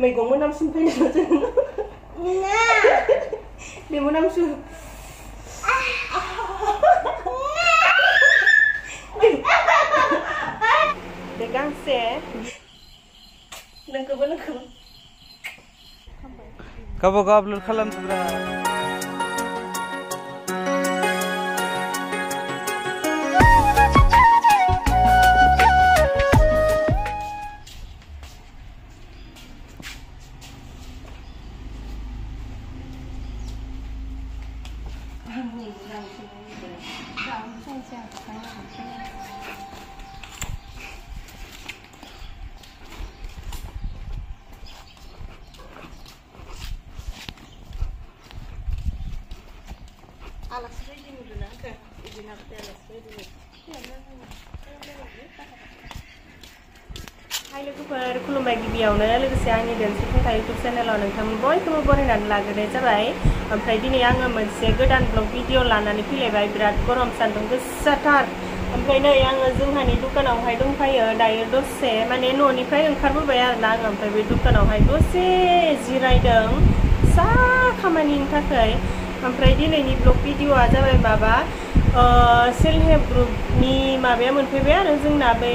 मैगं मोनामसुं फैनाय जों बे मोनामसुं बे गांसे नोंखौबो गावबा गाव आपल'ड खालामजोब्रा Hai लोगोफोर खुलुमबाय गिबियावनो लोगोसे आंनि देन्स फुंखा इउटुब चेनेलाव नोंथांमोन बयखौबो बरायनानै लाग्रोनाय जाबाय ओमफ्राय दिनै आङो मोनसे गोदान ब्लग भिडिअ लानानै फैलायबाय बिराद गरम सान्दुं गोसाथार ओमफ्राय नै आङो जोंहानि दुकानावहाय दंफायो दायो दसे माने न'निफ्राय ओंखारबोबाय आरोना आङो ओमफ्राय बे दुकानावहाय दसे जिरायदों फिसा खामानिनि थाखाय ओमफ्राय दिनैनि ब्लग भिडिअआ जाबाय माबा सेल्फ हेल्प ग्रुपनि माबाया मोनफैबाय आरो जोंना बे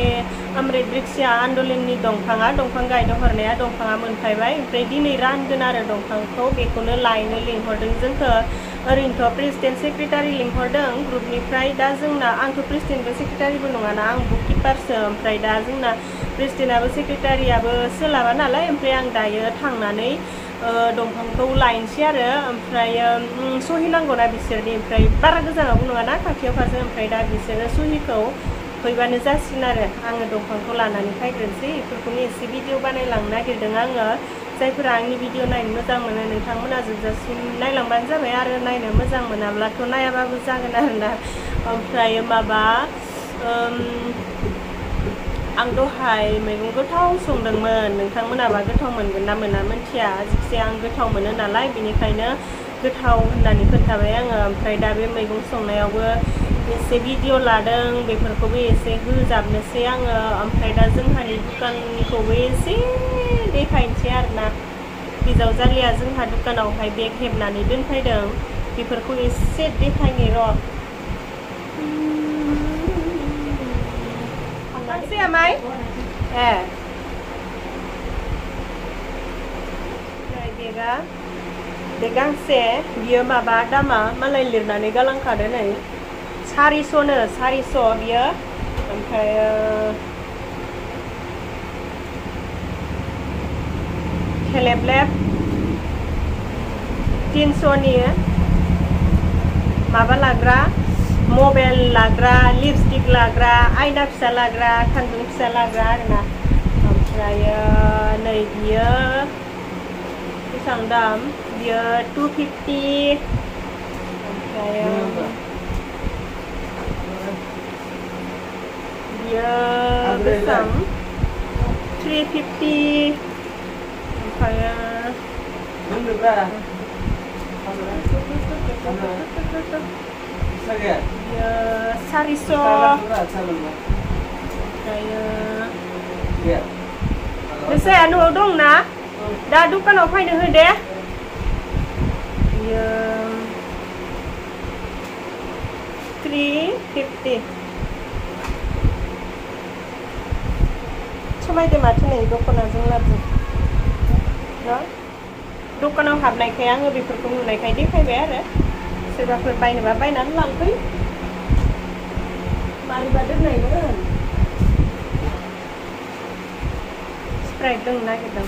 अमृत वृक्षा आन्दलननि दंफाङा दंफां गायनो हरनाया दंफाङा मोनफैबाय ओमफ्राय दिनै रानगोन आरो दंफांखौ बेखौनो लायनो लिंहरदों जोंखौ ओरैनोथ' प्रेसिडेन्ट सेक्रेटारि लिंहरदों ग्रुपनिफ्राय दा जोंना आंथ' प्रेसिडेन्टबो सेक्रेटारिबो नङाना आं बुककिपारसो ओमफ्राय दा जोंना प्रेसिडेन्टआबो सेक्रेटारियाबो सोलाबा नालाय ओमफ्राय आं दायो थांनानै दंफांखौ लायनोसै आरो ओमफ्राय सहि नांगौना बिसोरनि ओमफ्राय बारा गोजानावबो नङाना खाथियाव खासो ओमफ्राय दा बिसोरो सहिखौ फैबानो जासिगोन आरो आङो दंफांखौ लानानै फैग्रोनोसै बेफोरखौनो एसे भिडिअ बानायलांनो नागिरदों आङो जायफोरा आंनि भिडिअ नायनो मोजां मोनो नोंथांमोना जोबजासिम नायलांबानो जाबाय आरो नायनो मोजां मोनाब्लाथ' नायाबाबो जागोन आरोना ओमफ्राय माबा आं दहाय मैगं गोथाव संदोंमोन नोंथांमोनाबा गोथाव मोनगोन ना मोना मिथिया जिखिजाया आं गोथाव मोनो नालाय बेनिखायनो गोथाव होननानै खोन्थाबाय आङो ओमफ्राय दा बे मैगं संनायावबो एसे भिडिअ लादों बेफोरखौबो एसे होजाबनोसै आङो ओमफ्राय दा जोंहानि दुकानखौबो एसे देखायनोसै आरोना हिन्जावजालिया जोंहा दुकानावहाय बेग हेबनानै दोनफैदों बेफोरखौ एसे देखायनि र' Masih ya, Mai? Bे गांसे बियो माबा दामा मालाय लिरनानै गालांखादों नै 400नो 400 बियो ओमफ्राय खेलेबलेब 300नि माबा लाग्रा मबाइल लाग्रा लिपस्टिक लाग्रा आयना फिसा लाग्रा खानजुं फिसा लाग्रा आरोना ओमफ्राय नै बियो बेसेबां दाम बियो 250 ओमफ्राय बियो बेसेबां 350 ओमफ्राय Sariso Nese anu dong na da dukanaव फैनो हो दे बियो 350 समायदों माथो नै दखनाजों लाबजों ना दखानाव हाबनायखाय आङो बेफोरखौ नुनायखाय देखायबाय आरो सोरबाफोर बायनोबा बायनानै लांफै मारैबा दोननायमोन स्प्राइट लोंनो नागिरदों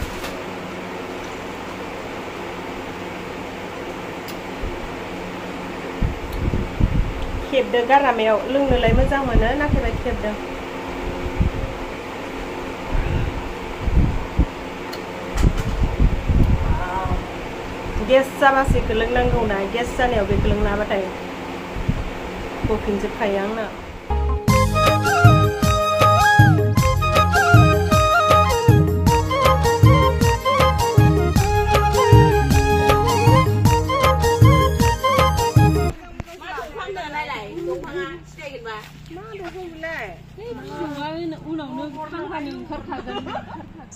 खेबदों गारामायाव लोंनोलाय मोजां मोनो नाथाय खेबदों गेस जाबासो बेखौ लोंनांगौ ना गेस जानायाव बेखौ लोंनो हाबाथाय गफिनजोबखायो आंना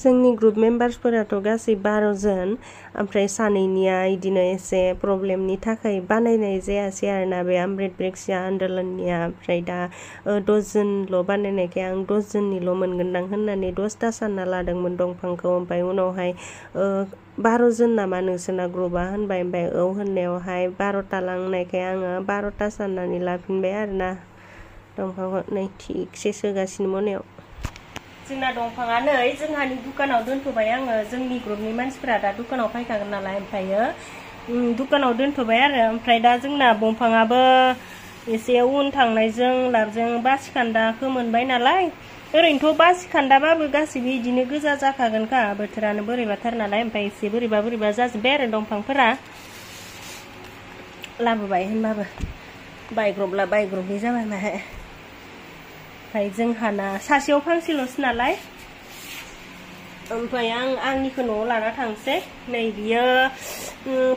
जोंनि ग्रुप मेम्बार्सफोराथ' गासै 12 जन ओमफ्राय सानैनिया इदिनो एसे प्रब्लेमनि थाखाय बानायनाय जायासै आरोना बे अमृत ब्रेक्सिया आन्दोलननिया ओमफ्राय दा 10 जनल' बानायनायखाय आं 10 जननिल' मोनगोनदां होननानै 10ता सानना लादोंमोन दंफांखौ ओमफ्राय उनावहाय 12 जन नामा नोंसोरना ग्रुपआ होनबाय ओमफ्राय औ होननायावहाय 12ता लांनायखाय आङो 12ता साननानै लाफिनबाय आरोना दंफांखौ नै थिगसे सोगासिनो मनायाव जोंना दंफाङा नै जोंहानि दुकानाव दोनथ'बाय आङो जोंनि ग्रुपनि मानसिफोरा दा दुकानाव फैखागोन नालाय ओमफ्रायो दुकानाव दोनथ'बाय आरो ओमफ्राय दा जोंना दंफाङाबो एसे उन थांनायजों लाबजों बासिखान्दाखौ मोनबाय नालाय ओरैनोथ' बासिखान्दाबाबो गासिबो इदिनो गोजा जाखागोनखा बोथोरानो बोरैबाथार नालाय ओमफ्राय एसे बोरैबा जाजोब्बाय आरो दंफांफोरा लाबोबाय होनबाबो बायग्रबनि जाबाय माहाय ओमफ्राय जोंहाना सासेयाव फांसेल'सो नालाय ओमफ्राय आंनिखौ न'आव लाना थांसै नै बियो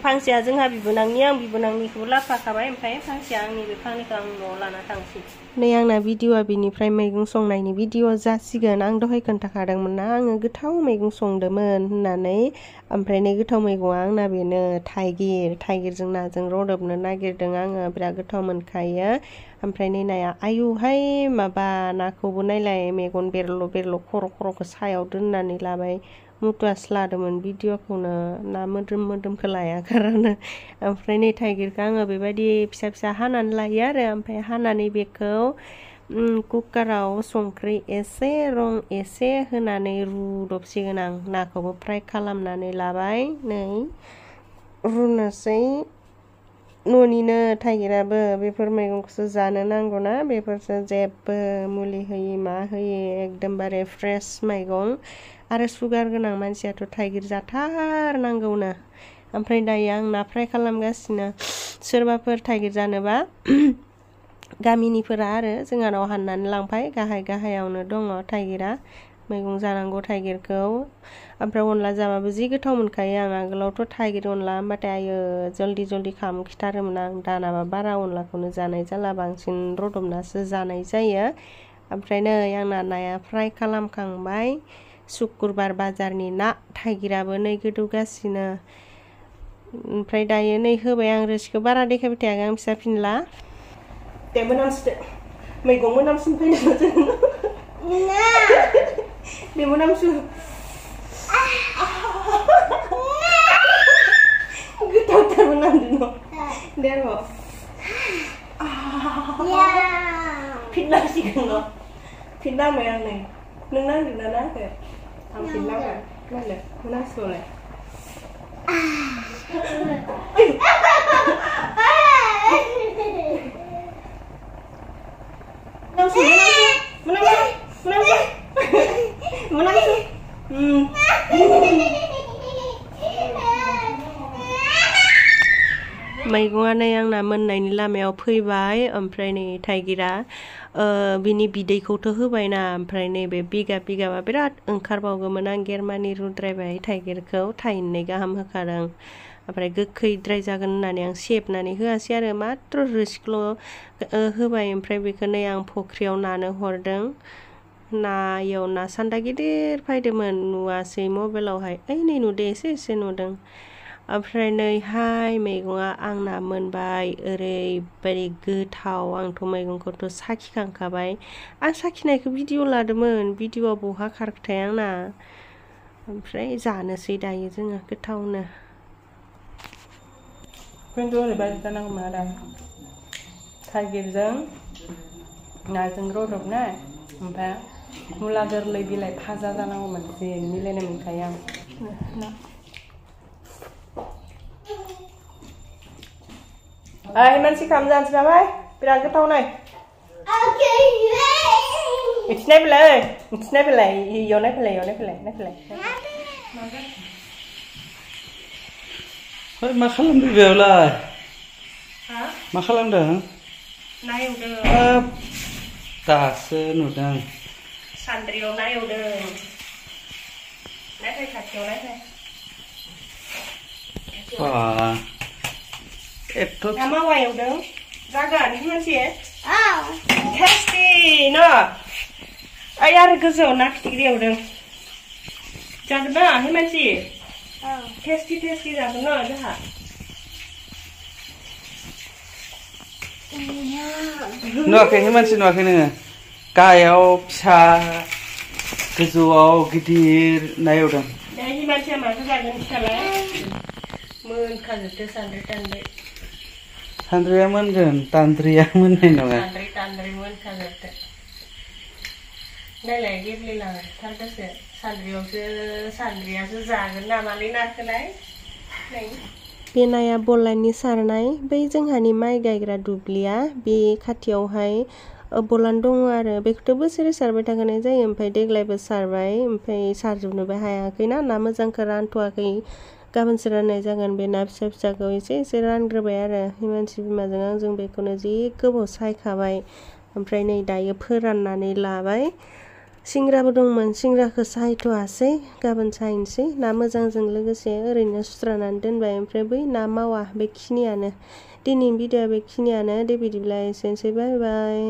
फांसेया जोंहा बिबोनांनि आं बिबोनांनिखौबो लाफाखाबाय ओमफ्राय फांसेया आंनि बे फांनैखौ आं न'आव लाना थांसै नै आंना भिडिअ'आ बेनिफ्राय मैगं संनायनि भिडिअ' जासिगोन आं दहाय खोन्थाखादोंमोन ना आङो गोथाव मैगं संदोंमोन होननानै ओमफ्राय नै गोथाव मैगङा आंना बेनो थाइगिरजों नाजों रदबनो नागिरदों आङो बिराद गोथाव मोनखायो ओमफ्राय नै नाया आयुहाय माबा नाखौबो नायलाय मेगन बेरल' खर'खौ सायाव दोननानै लाबाय मुथुआसो लादोंमोन भिडिअ'खौनो ना मोदोमखौ लायाखारानो ओमफ्राय नै थाइगिरखौ आङो बेबायदि फिसा हानानै लायो आरो ओमफ्राय हानानै बेखौ कुकाराव संख्रि एसे रं एसे होनानै रुदबसिगोन आं नाखौबो फ्राय खालामनानै लाबाय नै रुनोसै न'निनो थाइगिराबो बेफोर मैगंखौसो जानो नांगौना बेफोरसो जेबो मुलि होयि मा होयि एकदमबारे फ्रेश मैगं आरो सुगार गोनां मानसियाथ' थाइगिर जाथारनांगौनो ओमफ्राय दायो आं ना फ्राय खालामगासिनो सोरबाफोर थाइगिर जानोबा गामिनिफोरा आरो जोंहानाव हाननानै लांफाय गाहायावनो दङ थाइगिरा मैगं जानांगौ थाइगिरखौ ओमफ्राय अनला जाबाबो जि गोथाव मोनखायो आं आगोलावथ' थाइगिर अनला होनबाथाय आयो जल्दि खालाम खिथारोमोन आं दानाबा बारा अनलाखौनो जानाय जाला बांसिन रदबनासो जानाय जायो ओमफ्राय नै आंना नाया फ्राय खालामखांबाय शुक्रुबार बाजारनि ना थाइगिराबो नै गोदौगासिनो ओमफ्राय दायो नै होबाय आं रोसिखौ बारा देखायबाय थायाखै आं फिसा फिनला दे मोनामसुदो मैगं मोनामसिन फैनाय जों दे मोनामसु गोथावथार मोनामदों दे आरो फिननांसिगोन न' फिननांबाय आं नै नों नांदोंना नाङाखै आं फिननांबाय नांदों मोनामसुलाय मैगङा नै आंना मोननायनि लामायाव फैबाय ओमफ्राय नै थाइगिरा बिनि बिदैखौथ' होबायना ओमफ्राय नैबे बिगाबा बिराद ओंखारबावगौमोन आं गेरमानि रुद्रायबाय थाइगिरखौ थाइनै गाहाम होखादों ओमफ्राय गोखैद्राय जागोन होननानै आं सेबनानै होआसै आरो मात्र रोसिखौल' होबाय ओमफ्राय बेखौ नै आं फख्रियाव नानो हरदों नायाव ना सान्दा गिदिर फैदोंमोन नुवासै मबाइलावहाय ओइ नै नुदों एसे नुदों ओमफ्राय नैहाय मैगङा आंना मोनबाय ओरैबायदि गोथाव आंथ' मैगंखौथ' साखिखांखाबाय आं साखिनायखौ भिडिअ' लादोंमोन भिडिअ'आ बहा खारखोथाय आंना ओमफ्राय जानोसै दायो जोङो गोथावनो खिन्थु ओरैबायदि जानांगौमोन आरो थाइगिरजों नाजों रदबनाय ओमफ्राय मुला गोरलै बिलाइ भाजा जानांगौमोन जे मिलायनाय मोनखायो आं मानसि खाम जानोसै नामा बिराद गोथाव नै मिथिनाय बिलाइ इयाव नायफैलाय मा खालामदों बेयावलाय मा खालामदों नायवदों दासो नुदों सान्द्रियाव नायवदों नायफै खाथियाव नायफै एथ' मा मावायावदों जागोन मोनसे टेस्टि न' ओइ आरो गोजौआव ना फिथिख्रि एवदों जागोन ना हे मानसि टेस्टि जागोन ना जोंहा नुवाखै हे मानसि नुवाखै नोङो गाहायाव फिसा गोजौआव गिदिर नायवदों हे मानसिया माथो जागोन फिसालाय मोनखाजोबदो सान्द्रि सान्द्रिया मोनगोन तान्द्रिया मोननाय नङा तान्द्रि मोनखाजोबदो नायलाय गेब्लेलांथारदोसो सान्द्रियासो जागोन नामालै नाखौलाय बे नाया बलाननि सारनाय बै जोंहानि माइ गायग्रा दुब्लिया बे खाथियावहाय बलान दङ आरो बेखौथ' बोसोरै सारबाय थाखानाय जायो ओमफ्राय देग्लायबो सारबाय ओमफ्राय सारजोबनोबो हायाखैना ना मोजांखौ रानथ'वाखै गाबोनसो राननाय जागोन बे ना फिसाखौ एसे रानग्रोबाय आरो मानसि बिमाजों आंजों बेखौनो जि गोबाव सायखाबाय ओमफ्राय नै दायो फोराननानै लाबाय सिंग्राबो दंमोन सिंग्राखौ सायथ'वासै गाबोन सायनोसै ना मोजांजों लोगोसे ओरैनो सुस्रानानै दोनबाय ओमफ्राय बै ना मावा बेखिनियानो दिनैनि भिडिअ'आ बेखिनियानो दे बिदिब्ला एसेनोसै बाय बाय